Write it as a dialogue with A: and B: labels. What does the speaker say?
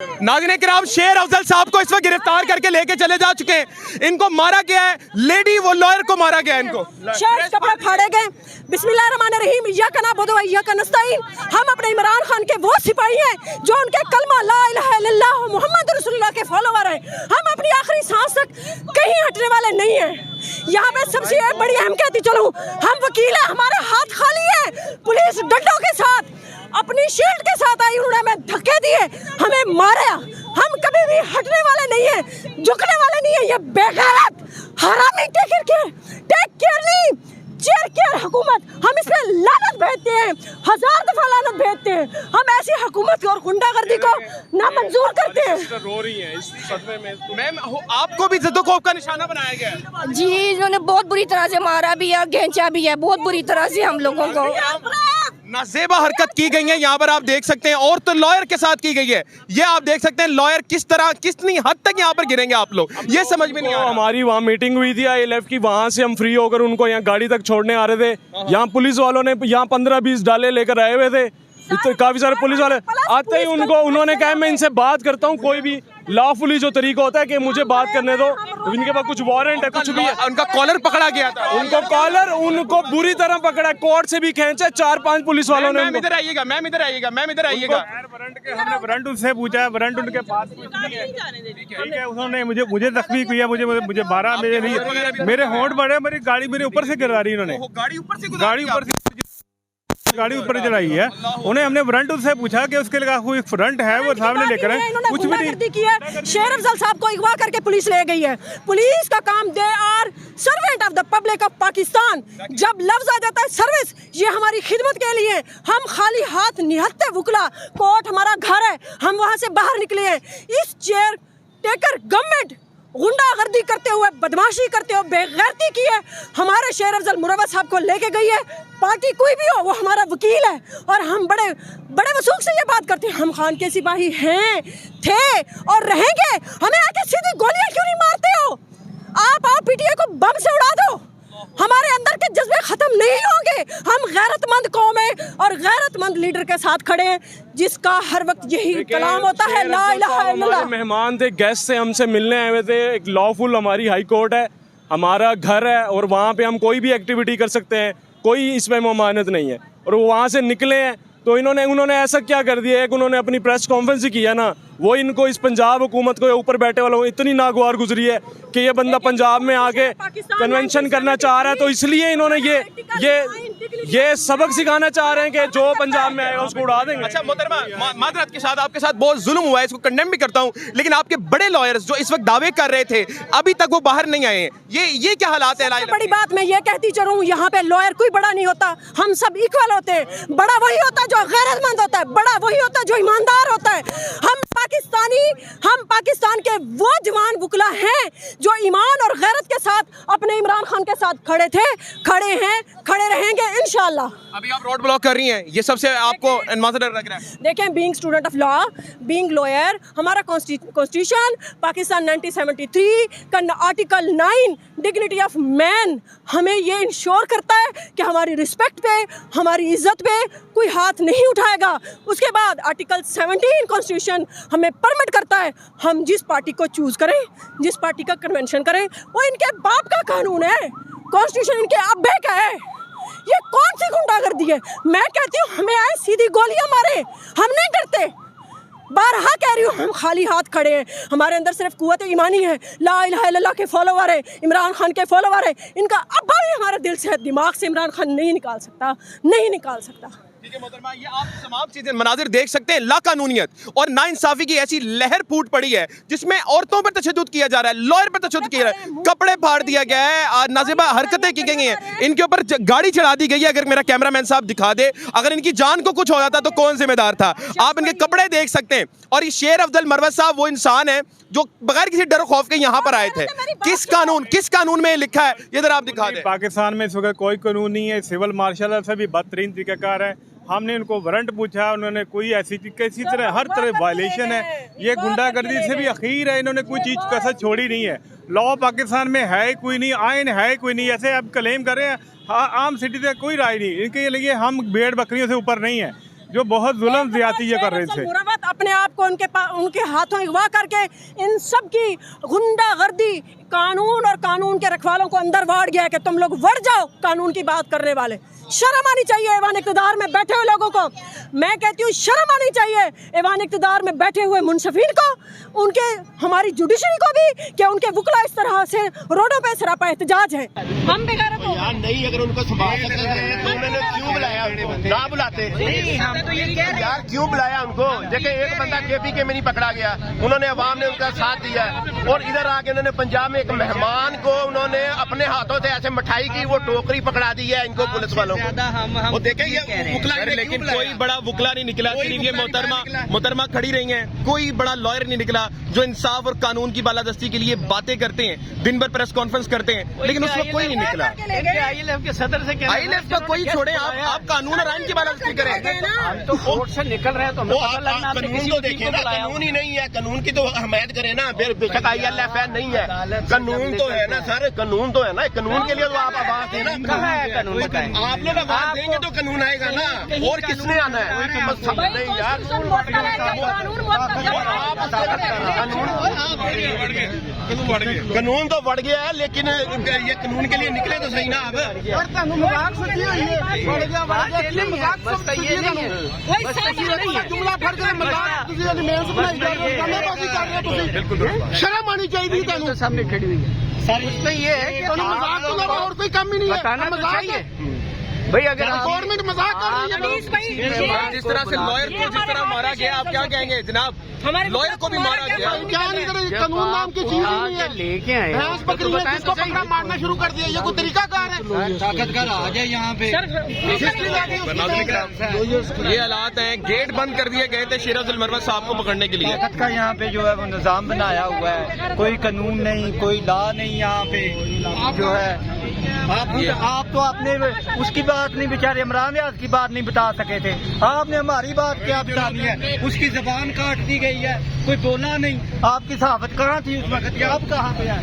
A: नाज़रीन किराम, शेर अफजल साहब को इस वक्त गिरफ्तार करके लेके चले जा चुके हैं। इनको मारा गया है, लेडी वो लॉयर को मारा गया है। इनको
B: शेर कपड़े फाड़े गए। बिस्मिल्लाहिर्रहमानिर्रहीम, इय्याका नअबुदु व इय्याका नस्तईन। हम अपने इमरान खान के वो सिपाही हैं जो उनके कलमा ला इलाहा इल्लल्लाह मुहम्मद रसूलुल्लाह के फॉलोवर हैं। हम अपनी आखिरी सांस तक कहीं हटने वाले नहीं हैं। यहाँ पे सबसे बड़ी अहम कहती चलूं, हम वकील हैं, हमारे हाथ खाली है। पुलिस डंडों के साथ अपनी शील्ड के साथ आई, उन्होंने हमें धक्के दिए, हमें मारा। हम कभी भी हटने वाले नहीं हैं, झुकने वाले नहीं हैं। ये बेगैरत हरामी टेक केयर नहीं, चेयर केयर हुकूमत, हम इस पे लानत भेजते हैं, 1000 दफा लानत भेजते हैं। हम ऐसी हुकूमत और गुंडागर्दी को नामंजूर करते हैं।
A: रो रही हैं इस सदमे में। मैम, आपको भी ज़िद्दो खौफ का निशाना बनाया गया है?
C: जी, इन्होंने बहुत बुरी तरह से मारा भी है, घेंचा भी है, बहुत बुरी तरह से हम लोगों को।
A: नाजेबा हरकत की गई है, यहाँ पर आप देख सकते हैं, और तो लॉयर के साथ की गई है। ये आप देख सकते हैं लॉयर कितनी हद तक यहाँ पर गिरेंगे आप लोग, ये समझ में नहीं आ रहा।
D: हमारी वहाँ मीटिंग हुई थी ILF की, वहाँ से हम फ्री होकर उनको यहाँ गाड़ी तक छोड़ने आ रहे थे। यहाँ पुलिस वालों ने यहाँ 15-20 डाले लेकर आए हुए थे। काफी सारे पुलिस वाले आते ही उन्होंने कहा मैं इनसे बात करता हूँ, कोई भी लॉफुली जो तरीका होता है कि मुझे बात करने दो, इनके पास कुछ वारंट है, कुछ भी है।
A: उनका कॉलर पकड़ा गया था,
D: उनको बुरी तरह पकड़ा, कोर्ट से भी खींचा, 4-5 पुलिस वालों ने।
A: मैम इधर आइएगा, मैम इधर आइएगा, मैम इधर आइएगा।
D: हमने वारंट उनसे पूछा, वारंट उनके पास ठीक है। उन्होंने मुझे जख्मी किया, मुझे मारा, मेरे होंठ बढ़े, मेरी गाड़ी मेरे ऊपर से गिरा रही, इन्होंने गाड़ी ऊपर चढ़ाई है। उन्हें हमने वारंट उनसे पूछा कि उसके लिए कोई फ्रंट है, वो सामने लेकर आए, कुछ भी नहीं
B: किया। शेर अफजल साहब को अगवा करके पुलिस ले गई है। पुलिस का काम, they are servant of the public of Pakistan. जब लफ्ज आ जाता है सर्विस, ये हमारी खिदमत के लिए। हम खाली हाथ निहत्ते वुकला, कोर्ट हमारा घर है, हम वहाँ से बाहर निकले हैं। इस चेयर टेकर गवर्नमेंट गुंडागर्दी करते हुए, बदमाशी करते हुए, बेगैरती की है। हमारे शेर अफजल मुरव्वत साहब को लेके गई है। पार्टी कोई भी हो, वो हमारा वकील है, और हम बड़े बड़े वसूख से ये बात करते हैं, हम खान के सिपाही हैं, थे और रहेंगे। हमें आके सीधी गोलियां क्यों नहीं मारते हो? आप PTA को बम से उड़ा दो, हमारे अंदर के जज्बे खत्म नहीं होंगे। हम गैरतमंद कौम है और गैरतमंद लीडर के साथ खड़े हैं, जिसका हर वक्त यही कलाम होता है, ला इलाहा इल्लल्लाह।
D: मेहमान थे, गेस्ट से हमसे मिलने आए हुए थे। एक लॉफुल हमारी हाई कोर्ट है, हमारा घर है, और वहाँ पे हम कोई भी एक्टिविटी कर सकते हैं, कोई इसमें ममानत नहीं है। और वो वहाँ से निकले हैं तो उन्होंने ऐसा क्या कर दिया है कि उन्होंने अपनी प्रेस कॉन्फ्रेंस ही किया ना, वो इनको इस पंजाब हुकूमत को ऊपर बैठे वालों इतनी नागवार गुजरी है कि ये बंदा पंजाब में आके कन्वेंशन करना चाह रहा है, तो इसलिए इन्होंने ये सबक सिखाना चाह रहे हैं कि जो पंजाब में आएगा उसको उड़ा देंगे।
A: अच्छा मोहतरमा, मादरत के साथ आपके साथ बहुत जुल्म हुआ है, इसको कंडेम भी करता हूँ, लेकिन आपके बड़े लॉयर्स जो इस वक्त दावे कर रहे थे, अभी तक वो बाहर नहीं आए हैं। ये क्या हालात है?
B: बड़ी बात मैं ये कहती चलूँ, यहाँ पे लॉयर कोई बड़ा नहीं होता, हम सब इक्वल होते हैं। बड़ा वही होता है जो गैरतमंद होता है, बड़ा वही होता है जो ईमानदार होता है। हम पाकिस्तान के वो जवान वुकला हैं जो ईमान और गैरत के साथ अपने इमरान खान के साथ खड़े थे, खड़े हैं, खड़े रहेंगे इंशाल्लाह।
A: अभी आप रोड ब्लॉक कर रही हैं, ये सबसे आपको डर लग रहा है?
B: देखें, being student of law, being lawyer, हमारा कॉन्स्टिट्यूशन पाकिस्तान 1973 का आर्टिकल 9 डिग्निटी ऑफ मैन हमें ये इंश्योर करता है कि हमारी रिस्पेक्ट पे, हमारी इज्जत पे कोई हाथ नहीं उठाएगा। उसके बाद आर्टिकल 17 कॉन्स्टिट्यूशन हमें परमिट करता है हम जिस पार्टी को चूज करें, जिस पार्टी का कन्वेंशन करें, वो इनके बाप का कानून है, कॉन्स्टिट्यूशन इनके अब्बे का है। ये कौन सी गुंडागर्दी है? मैं कहती हूँ हमें आए सीधी गोलियां मारे, हम नहीं डरते। बारहा कह रही हूँ, हम खाली हाथ खड़े हैं, हमारे अंदर सिर्फ कुव्वत ईमानी है, ला इलाहा इल्लल्लाह के फॉलोवर है, इमरान खान के फॉलोवर है। इनका अब्बा भी हमारे दिल से, दिमाग से इमरान खान नहीं निकाल सकता, नहीं निकाल सकता।
A: ठीक है मोहतरमा, ये आप तमाम चीजें मनाजिर देख सकते हैं। लाकानूनियत और नाइंसाफी की ऐसी लहर फूट पड़ी है जिसमें औरतों पर तशद्दुद किया जा रहा है, लॉयर पर तशद्दुद किया जा रहा है, कपड़े फाड़ दिया गया है, नाजेबा हरकतें की गई हैं, इनके ऊपर गाड़ी चढ़ा दी गई है। अगर मेरा कैमरामैन साहब दिखा दे, अगर इनकी जान को कुछ हो जाता तो कौन जिम्मेदार था? आप इनके कपड़े देख सकते हैं। और ये शेर अफजल मुरव्वत साहब वो इंसान है जो बगैर किसी डर खौफ के यहाँ पर आए थे। किस कानून में लिखा है, ये जरा आप दिखा दें।
D: पाकिस्तान में इस वक्त कोई कानून नहीं है, सिविल मार्शल से भी बदतरीन तरीकाकार है। हमने उनको वारंट पूछा, उन्होंने कोई किसी तरह हर तरह वायलेशन है, ये गुंडागर्दी से भी अखीर है, इन्होंने कोई चीज़ कसर छोड़ी नहीं है। लॉ पाकिस्तान में है कोई नहीं, आइन है कोई नहीं, ऐसे आप क्लेम कर रहे हैं। आम सिटीजन कोई राय नहीं, इनके लिए हम भेड़ बकरियों से ऊपर नहीं है। जो बहुत जुल्म ज्यादती ये कर रहे थे।
B: अपने आप को उनके हाथों अगवा करके इन सब की गुंडागर्दी, कानून और कानून के रखवालों को अंदर वाड़ गया है कि तुम लोग वड़ जाओ कानून की बात करने वाले। शर्म आनी चाहिए ऐवान इक़्तिदार में बैठे हुए लोगों को। मैं कहती हूँ शर्म आनी चाहिए ऐवान इक़्तिदार में बैठे हुए मुंसफीन को, उनके हमारी जुडिशरी को भी, कि उनके वकला इस तरह से रोडों पे सरापा एहतजाज है। हम बेगारत हो
E: यार नहीं, अगर उनको संभाल सकते थे तो उन्होंने क्यों बुलाया? ना बुलाते यार, क्यों बुलाया उनको? देखिए एक बंदा KPK में नहीं पकड़ा गया, उन्होंने अवाम ने उनका साथ दिया, और इधर आके उन्होंने पंजाब में एक मेहमान को उन्होंने अपने हाथों से ऐसे मिठाई की वो टोकरी पकड़ा दी है इनको पुलिस वालों को। वो देखें ये वकला,
A: लेकिन कोई बड़ा वकला नहीं निकला। सिर्फ ये मोहतरमा खड़ी रही हैं, कोई बड़ा लॉयर नहीं निकला जो इंसाफ और कानून की बालादस्ती के लिए बातें करते हैं, दिन भर प्रेस कॉन्फ्रेंस करते हैं, लेकिन उसमें कोई नहीं निकला।
F: ILF के सदर से क्या
A: ILF का कोई छोड़े, आप कानून और आइन की बालादस्ती करें।
F: हम तो कोर्ट से निकल रहे हैं तो हमें पता लगना आपने
E: कानून
F: किसी
E: तो
F: वकील
E: देखे
F: को
E: ना,
F: बुलाया
E: कानून ही नहीं है, कानून की तो हमायत करें ना। बेशक ILF है नहीं है, कानून तो है ना सर, कानून तो है ना। कानून के लिए तो आप आवाज देना।
F: कहाँ है कानून? बताएं।
E: आप लोग आवाज देंगे तो कानून आएगा ना, और किसने आना है? बस नहीं यार, कानून तो बढ़ गया है, लेकिन ये कानून के लिए निकले तो सही ना आप। शर्म आनी चाहिए तुहानू।
F: सामने खड़ी हुई है सर, उसमें ये है कि
E: मजाक तो लगा, और कोई काम ही नहीं है।
F: बताना तो चाहिए भाई, अगर
E: गवर्नमेंट मजाक कर रही है।
A: जिस तरह से लॉयर को जिस तरह मारा गया, आप क्या कहेंगे जनाब? लॉयर को भी मारा गया।
E: क्या नहीं करे, कानून नाम की चीज ही नहीं है।
F: लेके आए
E: भैंस बकरी है, जिसको पकड़ा मारना शुरू कर दिया। ये कोई तरीका कार है?
F: ताकत का राज है यहाँ पे।
A: ये हालात हैं, गेट बंद कर दिए गए थे शेर अब्दुल मरवत साहब को पकड़ने के लिए।
G: ताकत का यहाँ पे जो है वो निज़ाम बनाया हुआ है, कोई कानून नहीं, कोई लॉ नहीं यहाँ पे जो है। आप तो आपने उसकी बात नहीं, बेचारे इमरान रियाज की बात नहीं बता सके थे, आपने हमारी बात क्या बतानी है? उसकी जबान काट दी गई है, कोई बोला नहीं। आपकी सहाफत कहाँ थी उस वक्त? आप कहाँ पे आए?